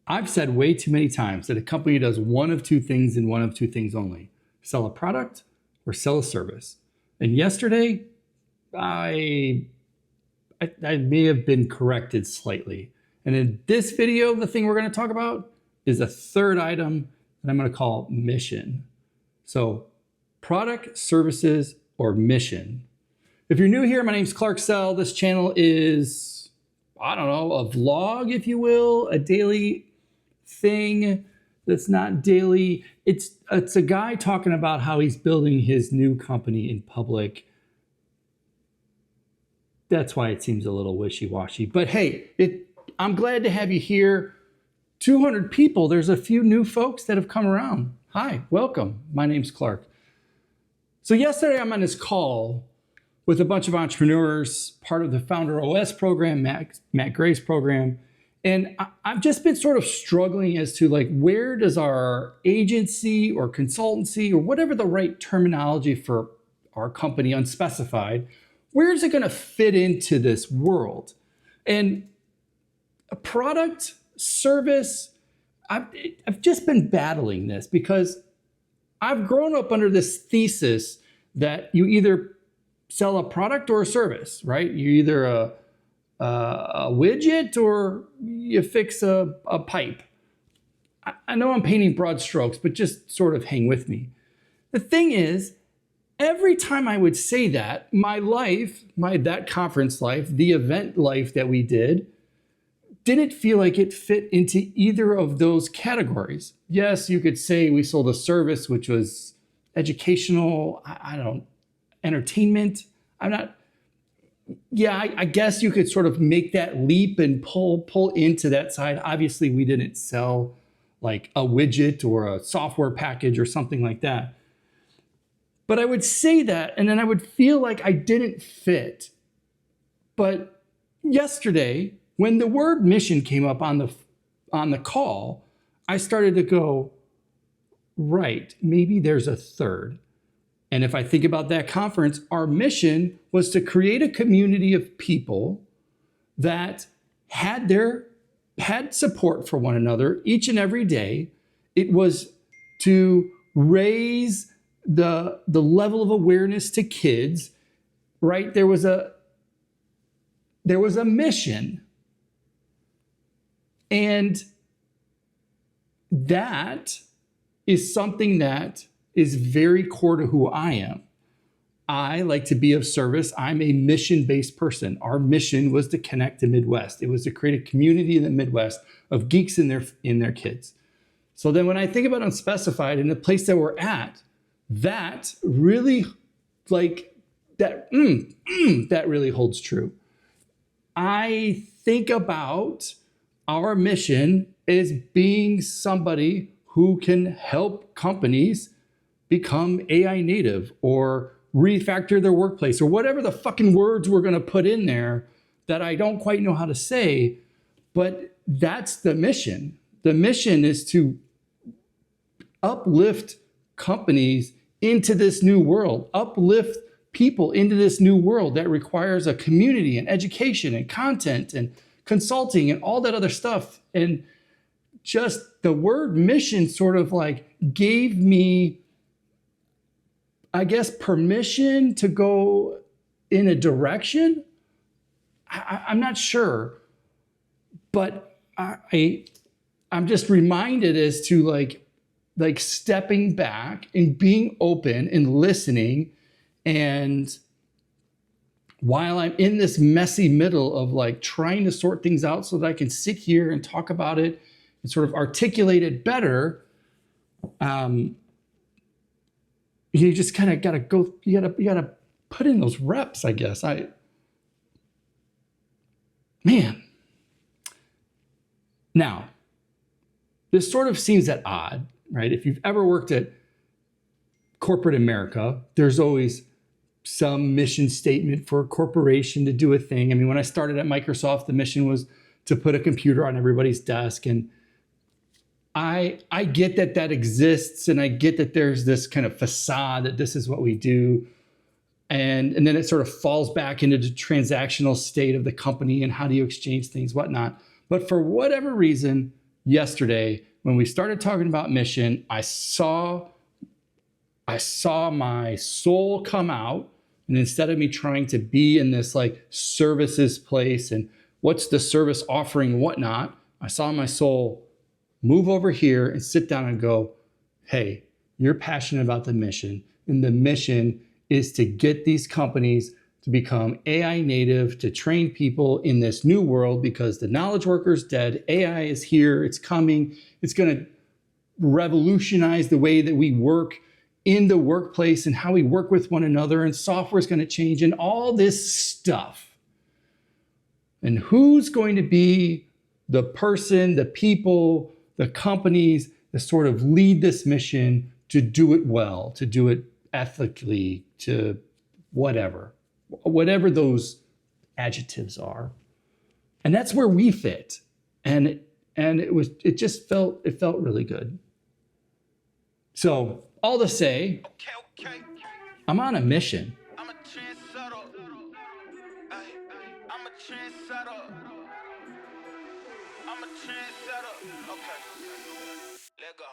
I've said way too many times that a company does one of two things and one of two things only: sell a product or sell a service. And yesterday, I may have been corrected slightly. And in this video, the thing we're going to talk about is a third item that I'm going to call mission. So product, services, or mission. If you're new here, my name's Clark Sell. This channel is, I don't know, a vlog, if you will, a daily thing that's not daily. It's a guy talking about how he's building his new company in public. That's why it seems a little wishy-washy. But hey, I'm glad to have you here. 200 people. There's a few new folks that have come around. Hi, welcome. My name's Clark. So yesterday I'm on this call with a bunch of entrepreneurs, part of the Founder OS program, Matt Gray's program. And I've just been sort of struggling as to like, where does our agency or consultancy or whatever the right terminology for our company, unspecified, where is it going to fit into this world? And a product, service, I've just been battling this because I've grown up under this thesis that you either sell a product or a service, right? You're either a widget or you fix a pipe. I know I'm painting broad strokes, but just sort of hang with me. The thing is, every time I would say that, my life, that conference life, the event life that we didn't feel like it fit into either of those categories. Yes, you could say we sold a service, which was educational, entertainment. I guess you could sort of make that leap and pull into that side. Obviously, we didn't sell like a widget or a software package or something like that. But I would say that, and then I would feel like I didn't fit. But yesterday, when the word mission came up on the call, I started to go, right, maybe there's a third. And if I think about that conference, our mission was to create a community of people that had support for one another each and every day. It was to raise the level of awareness to kids, right? There was a mission. And that is something that is very core to who I am. I like to be of service. I'm a mission-based person. Our mission was to connect the Midwest. It was to create a community in the Midwest of geeks and their kids. So then when I think about unspecified and the place that we're at, that really that really holds true. I think about our mission as being somebody who can help companies become AI native or refactor their workplace or whatever the fucking words we're going to put in there that I don't quite know how to say, but that's the mission. The mission is to uplift companies into this new world, uplift people into this new world that requires a community and education and content and consulting and all that other stuff. And just the word mission sort of like gave me, I guess, permission to go in a direction. I'm not sure, but I'm just reminded as to like stepping back and being open and listening. And while I'm in this messy middle of like trying to sort things out so that I can sit here and talk about it and sort of articulate it better, you just kind of gotta go, you gotta put in those reps, I guess. Now, this sort of seems at odd, right? If you've ever worked at corporate America, there's always some mission statement for a corporation to do a thing. I mean, when I started at Microsoft, the mission was to put a computer on everybody's desk. And I get that exists, and I get that there's this kind of facade that this is what we do. And then it sort of falls back into the transactional state of the company and how do you exchange things, whatnot. But for whatever reason, yesterday when we started talking about mission, I saw my soul come out. And instead of me trying to be in this like services place and what's the service offering and whatnot, I saw my soul move over here and sit down and go, hey, you're passionate about the mission. And the mission is to get these companies to become AI native, to train people in this new world because the knowledge worker is dead. AI is here. It's coming. It's going to revolutionize the way that we work in the workplace and how we work with one another, and software is going to change and all this stuff. And who's going to be the person, the people, the companies that sort of lead this mission to do it well, to do it ethically, to whatever those adjectives are. And that's where we fit. And it felt really good. So all to say, I'm on a mission. I'm a trendsetter. I'm a trendsetter. I'm a trendsetter. Okay. Let go.